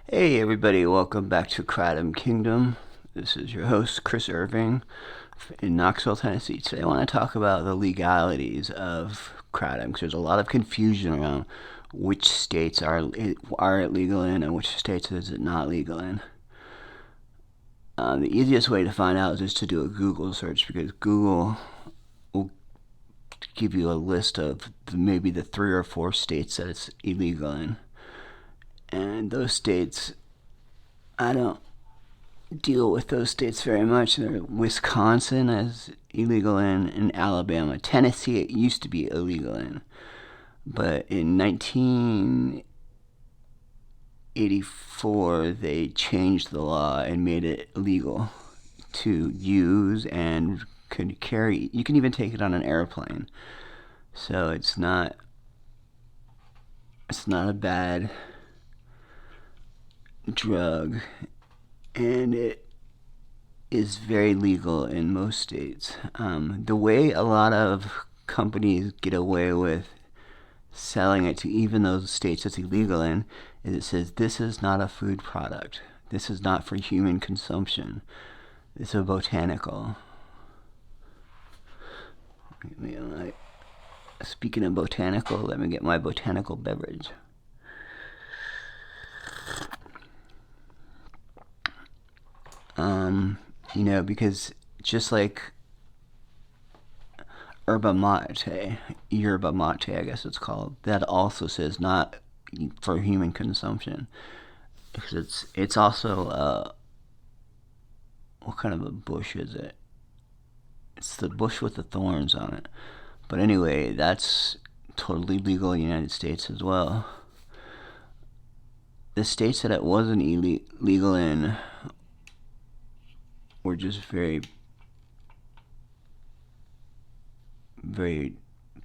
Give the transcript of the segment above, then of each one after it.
Hey everybody, welcome back to Kratom Kingdom. This is your host, Chris Irving in Knoxville, Tennessee. Today I want to talk about the legalities of Kratom because there's a lot of confusion around which states are it legal in and which states is it not legal in. The easiest way to find out is just to do a Google search because Google will give you a list of maybe the 3 or 4 states that it's illegal in. And those states, I don't deal with those states very much. Wisconsin is illegal in Alabama. Tennessee, it used to be illegal in. But in 1984, they changed the law and made it illegal to use and could carry. You can even take it on an airplane. So it's not a bad drug, and it is very legal in most states. The way a lot of companies get away with selling it to even those states it's illegal in is it says this is not a food product. This is not for human consumption. It's a botanical. Speaking of botanical, let me get my botanical beverage. Because just like yerba mate, I guess it's called, that also says not for human consumption. Because it's also what kind of a bush is it? It's the bush with the thorns on it. But anyway, that's totally legal in the United States as well. The states that it wasn't illegal in were just very, very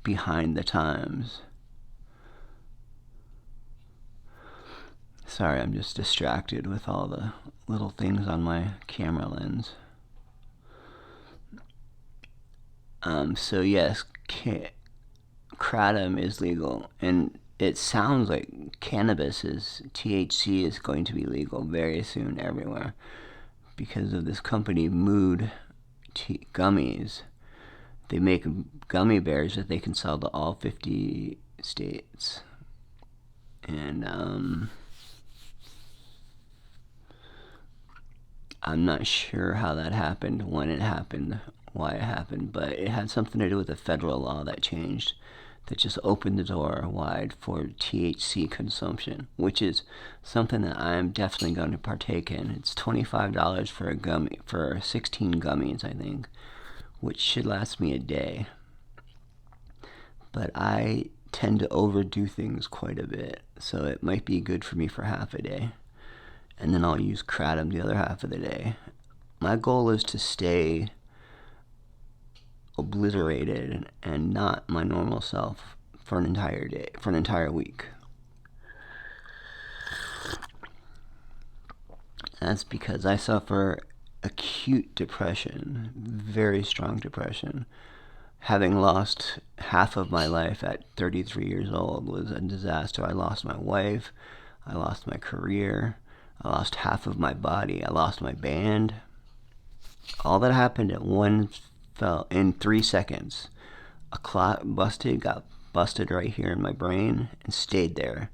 behind the times. Sorry, I'm just distracted with all the little things on my camera lens. So yes, kratom is legal, and it sounds like THC is going to be legal very soon everywhere because of this company Mood Gummies. They make gummy bears that they can sell to all 50 states. And I'm not sure how that happened, when it happened, why it happened, but it had something to do with a federal law that changed that just opened the door wide for THC consumption, which is something that I'm definitely going to partake in. It's $25 for a gummy, for 16 gummies, I think, which should last me a day. But I tend to overdo things quite a bit, so it might be good for me for half a day. And then I'll use kratom the other half of the day. My goal is to stay obliterated and not my normal self for an entire day, for an entire week. That's because I suffer acute depression, very strong depression. Having lost half of my life at 33 years old was a disaster. I lost my wife, I lost my career, I lost half of my body, I lost my band. All that happened at one fell in 3 seconds. A clot got busted right here in my brain and stayed there.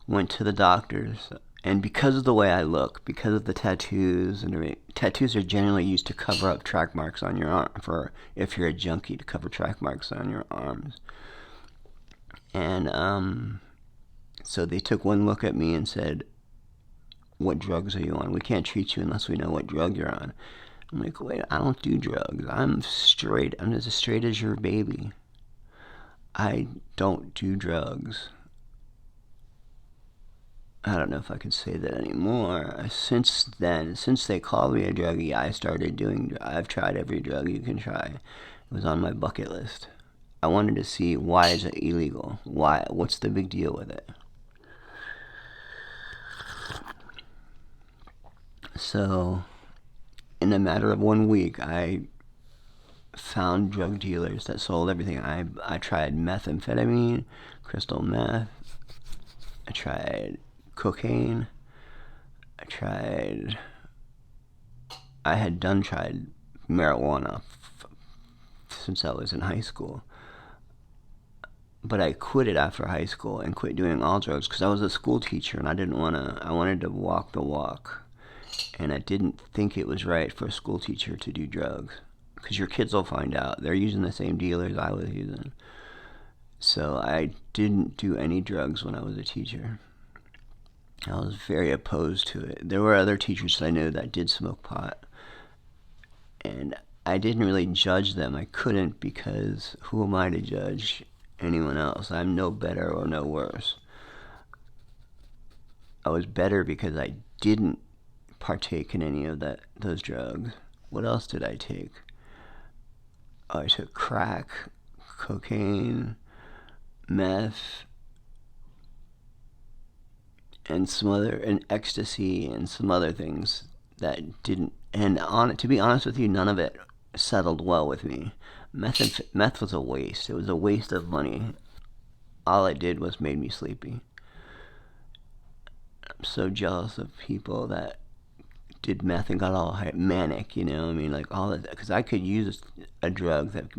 Went to the doctors, and because of the way I look, because of the tattoos, and tattoos are generally used to cover up track marks on your arm, for if you're a junkie, to cover track marks on your arms. And so they took one look at me and said, "What drugs are you on? We can't treat you unless we know what drug you're on." I'm like, "Wait, I don't do drugs. I'm straight. I'm as straight as your baby. I don't do drugs." I don't know if I can say that anymore. Since then, since they called me a druggie, I've tried every drug you can try. It was on my bucket list. I wanted to see, why is it illegal? What's the big deal with it? So, in a matter of 1 week, I found drug dealers that sold everything. I tried methamphetamine, crystal meth. I tried cocaine. I had tried marijuana since I was in high school. But I quit it after high school and quit doing all drugs because I was a school teacher and I wanted to walk the walk. And I didn't think it was right for a school teacher to do drugs because your kids will find out. They're using the same dealers I was using. So I didn't do any drugs when I was a teacher. I was very opposed to it. There were other teachers that I knew that did smoke pot. And I didn't really judge them. I couldn't because who am I to judge anyone else? I'm no better or no worse. I was better because I didn't partake in any of those drugs. What else did I take? I took crack, cocaine, meth, and ecstasy and some other things that didn't. And to be honest with you, none of it settled well with me. Meth was a waste. It was a waste of money. All it did was made me sleepy. I'm so jealous of people that did meth and got all manic, you know. I mean, like all that, because I could use a drug that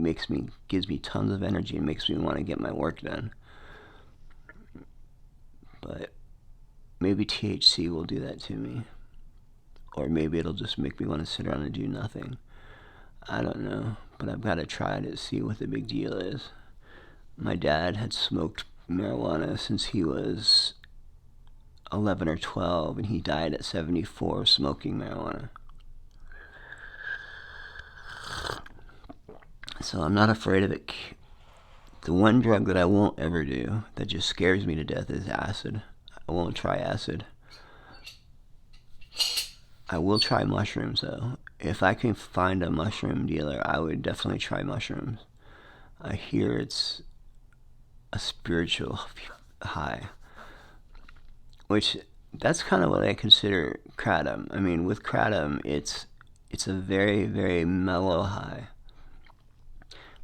gives me tons of energy and makes me want to get my work done. But maybe THC will do that to me, or maybe it'll just make me want to sit around and do nothing. I don't know, but I've got to try to see what the big deal is. My dad had smoked marijuana since he was 11 or 12, and he died at 74 smoking marijuana. So I'm not afraid of it. The one drug that I won't ever do, that just scares me to death, is acid. I won't try acid. I will try mushrooms, though. If I can find a mushroom dealer, I would definitely try mushrooms. I hear it's a spiritual high, which that's kind of what I consider kratom. I mean, with kratom, it's a very, very mellow high,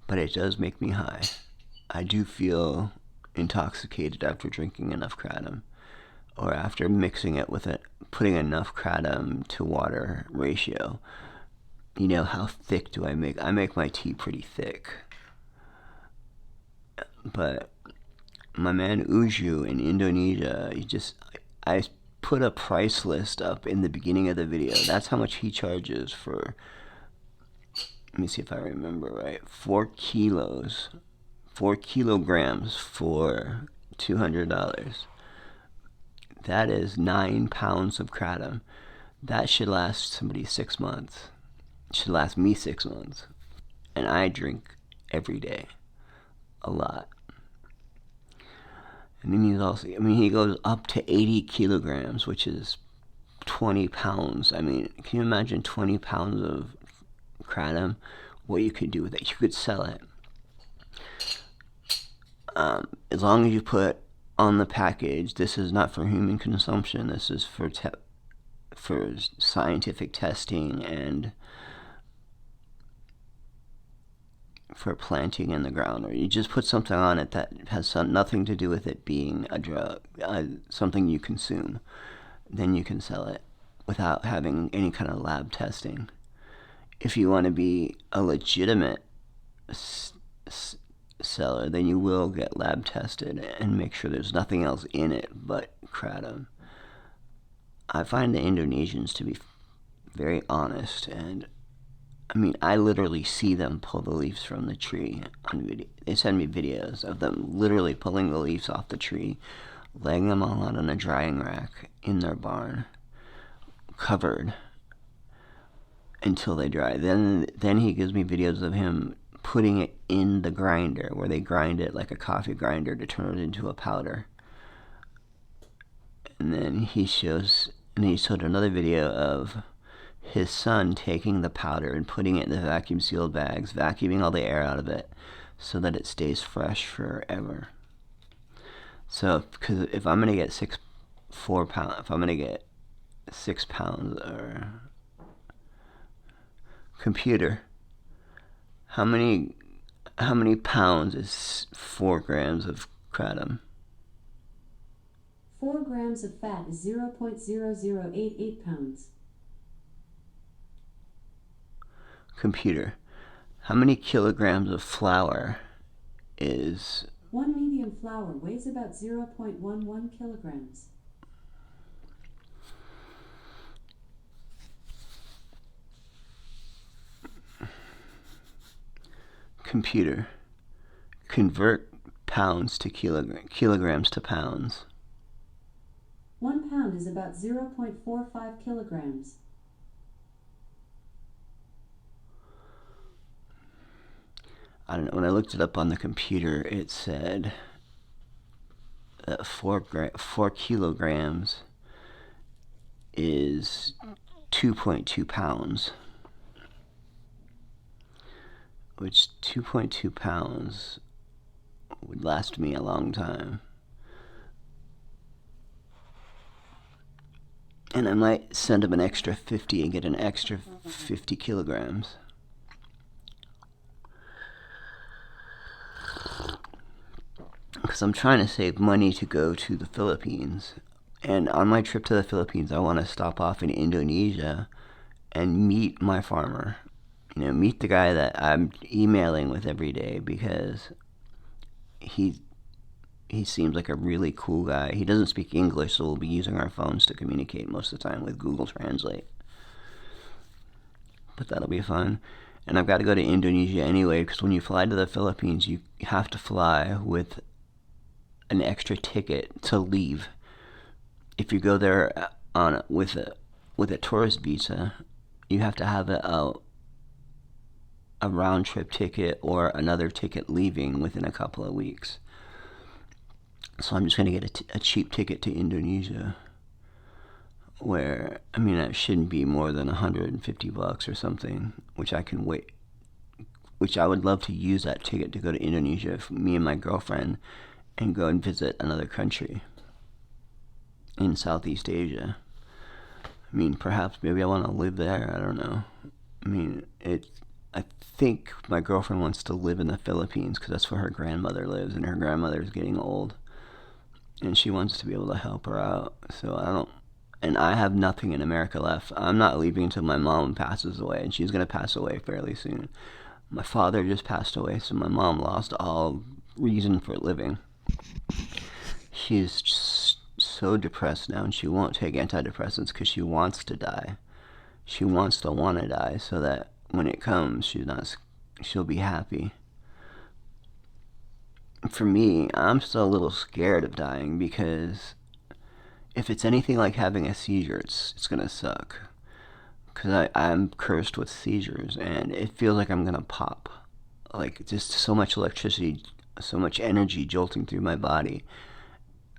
but it does make me high. I do feel intoxicated after drinking enough kratom, or after mixing it with putting enough kratom to water ratio. You know, how thick do I make? I make my tea pretty thick. But my man Uju in Indonesia, I put a price list up in the beginning of the video. That's how much he charges for, let me see if I remember right, 4 kilograms for $200. That is 9 pounds of kratom. That should last somebody 6 months. It should last me 6 months. And I drink every day. A lot. And then he goes up to 80 kilograms, which is 20 pounds. I mean, can you imagine 20 pounds of kratom? What you could do with it? You could sell it. As long as you put on the package, this is not for human consumption. This is for scientific testing and for planting in the ground, or you just put something on it that has nothing to do with it being a drug, something you consume. Then you can sell it without having any kind of lab testing. If you want to be a legitimate seller, then you will get lab tested and make sure there's nothing else in it but kratom. I find the Indonesians to be very honest, and I mean, I literally see them pull the leaves from the tree on video. They send me videos of them literally pulling the leaves off the tree, laying them all out on a drying rack in their barn, covered until they dry. Then he gives me videos of him putting it in the grinder, where they grind it like a coffee grinder to turn it into a powder. And then he showed another video of his son taking the powder and putting it in the vacuum sealed bags, vacuuming all the air out of it so that it stays fresh forever. So, because if I'm gonna get 6 pounds, or computer, how many pounds is 4 grams of kratom? 4 grams of fat is 0.0088 pounds. Computer, how many kilograms of flour is... 1 medium flour weighs about 0.11 kilograms. Computer, convert pounds to kilograms to pounds. 1 pound is about 0.45 kilograms. I don't know, when I looked it up on the computer, it said that 4 kilograms is 2.2 pounds. Which 2.2 pounds would last me a long time. And I might send him an extra 50 and get an extra 50 kilograms. Because I'm trying to save money to go to the Philippines. And on my trip to the Philippines, I want to stop off in Indonesia and meet my farmer. You know, meet the guy that I'm emailing with every day, because he seems like a really cool guy. He doesn't speak English, so we'll be using our phones to communicate most of the time with Google Translate. But that'll be fun. And I've got to go to Indonesia anyway, because when you fly to the Philippines, you have to fly with an extra ticket to leave. If you go there with a tourist visa, you have to have a round trip ticket or another ticket leaving within a couple of weeks. So I'm just going to get a cheap ticket to Indonesia, where, I mean, it shouldn't be more than $150 or something, which I can wait, which I would love to use that ticket to go to Indonesia for me and my girlfriend and go and visit another country in Southeast Asia. I mean, perhaps maybe I want to live there. I don't know. I mean, I think my girlfriend wants to live in the Philippines because that's where her grandmother lives, and her grandmother is getting old, and she wants to be able to help her out. So and I have nothing in America left. I'm not leaving until my mom passes away, and she's going to pass away fairly soon. My father just passed away, so my mom lost all reason for living. She's just so depressed now, and she won't take antidepressants because she wants to die. She wants to want to die so that when it comes, she'll be happy. For me, I'm still a little scared of dying, because if it's anything like having a seizure, it's gonna suck. Because I'm cursed with seizures, and it feels like I'm gonna pop. Like, just so much electricity, so much energy jolting through my body.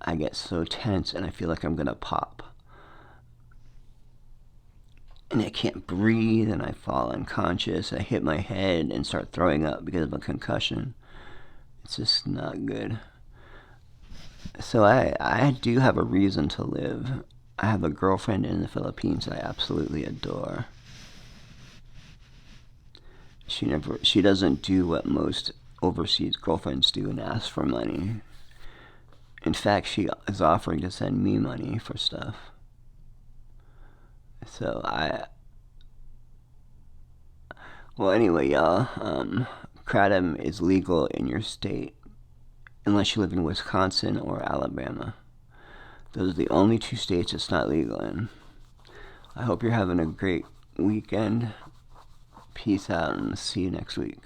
I get so tense, and I feel like I'm gonna pop. And I can't breathe, and I fall unconscious. I hit my head and start throwing up because of a concussion. It's just not good. So I do have a reason to live. I have a girlfriend in the Philippines that I absolutely adore. She doesn't do what most overseas girlfriends do and ask for money. In fact, she is offering to send me money for stuff. So well, anyway, y'all, kratom is legal in your state unless you live in Wisconsin or Alabama. Those are the only 2 states it's not legal in. I hope you're having a great weekend. Peace out, and see you next week.